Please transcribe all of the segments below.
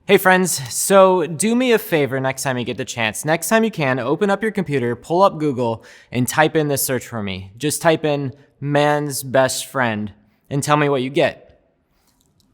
Hey friends, so do me a favor next time you get the chance. Next time you can, open up your computer, pull up Google, and type in this search for me. Just type in man's best friend and tell me what you get.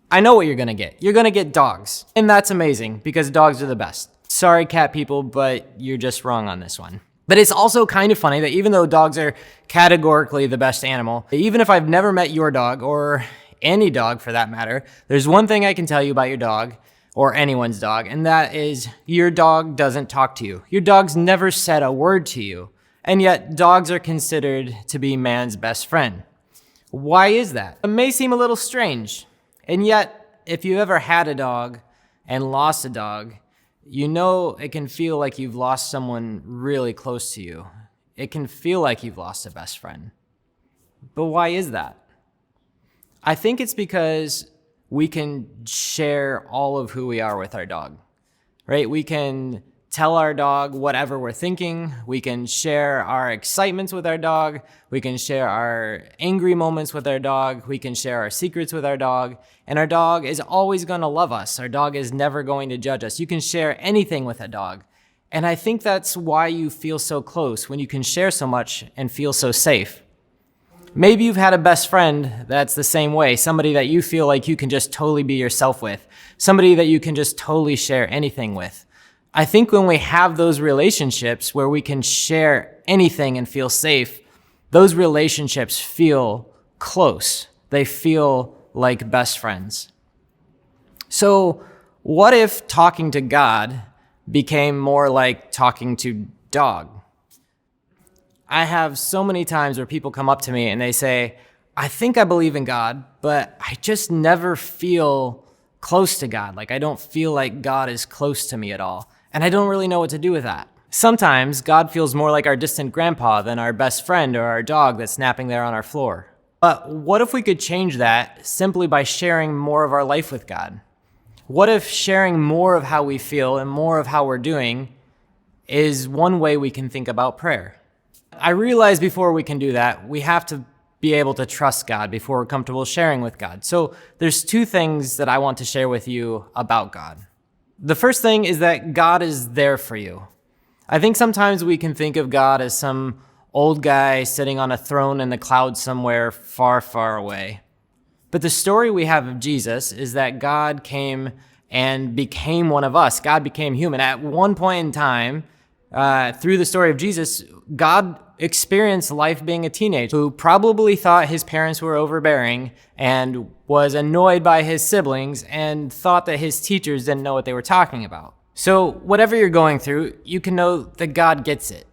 I know what you're gonna get. You're gonna get dogs. And that's amazing because dogs are the best. Sorry cat people, but you're just wrong on this one. But it's also kind of funny that even though dogs are categorically the best animal, even if I've never met your dog or any dog for that matter, there's one thing I can tell you about your dog or anyone's dog, and that is your dog doesn't talk to you. Your dog's never said a word to you, and yet dogs are considered to be man's best friend. Why is that? It may seem a little strange, and yet if you ever had a dog and lost a dog, you know it can feel like you've lost someone really close to you. It can feel like you've lost a best friend. But why is that? I think it's because we can share all of who we are with our dog, right? We can tell our dog whatever we're thinking. We can share our excitements with our dog. We can share our angry moments with our dog. We can share our secrets with our dog. And our dog is always going to love us. Our dog is never going to judge us. You can share anything with a dog. And I think that's why you feel so close when you can share so much and feel so safe. Maybe you've had a best friend that's the same way, somebody that you feel like you can just totally be yourself with, somebody that you can just totally share anything with. I think when we have those relationships where we can share anything and feel safe, those relationships feel close. They feel like best friends. So what if talking to God became more like talking to dog? I have so many times where people come up to me and they say, I think I believe in God, but I just never feel close to God. Like I don't feel like God is close to me at all. And I don't really know what to do with that. Sometimes God feels more like our distant grandpa than our best friend or our dog that's napping there on our floor. But what if we could change that simply by sharing more of our life with God? What if sharing more of how we feel and more of how we're doing is one way we can think about prayer? I realize before we can do that, we have to be able to trust God before we're comfortable sharing with God. So there's two things that I want to share with you about God. The first thing is that God is there for you. I think sometimes we can think of God as some old guy sitting on a throne in the clouds somewhere far, far away. But the story we have of Jesus is that God came and became one of us. God became human. At one point in time, through the story of Jesus, God experienced life being a teenager who probably thought his parents were overbearing and was annoyed by his siblings and thought that his teachers didn't know what they were talking about. So whatever you're going through, you can know that God gets it.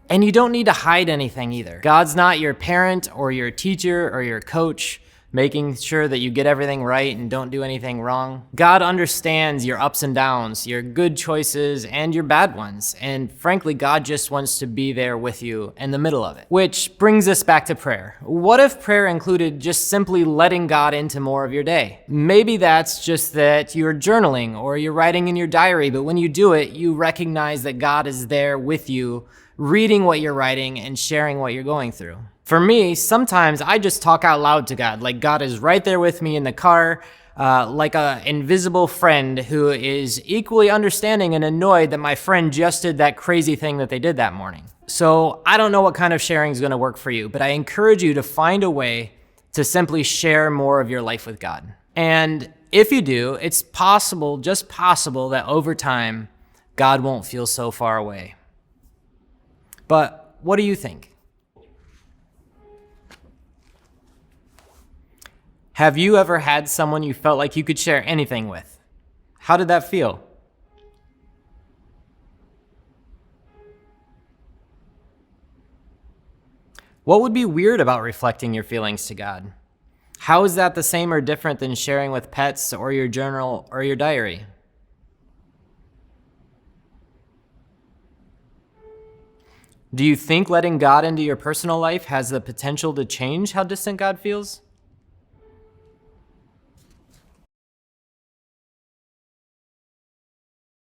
And you don't need to hide anything either. God's not your parent or your teacher or your coach, making sure that you get everything right and don't do anything wrong. God understands your ups and downs, your good choices and your bad ones. And frankly, God just wants to be there with you in the middle of it. Which brings us back to prayer. What if prayer included just simply letting God into more of your day? Maybe that's just that you're journaling or you're writing in your diary, but when you do it, you recognize that God is there with you, reading what you're writing and sharing what you're going through. For me, sometimes I just talk out loud to God, like God is right there with me in the car, like an invisible friend who is equally understanding and annoyed that my friend just did that crazy thing that they did that morning. So I don't know what kind of sharing is going to work for you, but I encourage you to find a way to simply share more of your life with God. And if you do, it's possible, just possible, that over time, God won't feel so far away. But what do you think? Have you ever had someone you felt like you could share anything with? How did that feel? What would be weird about reflecting your feelings to God? How is that the same or different than sharing with pets or your journal or your diary? Do you think letting God into your personal life has the potential to change how distant God feels?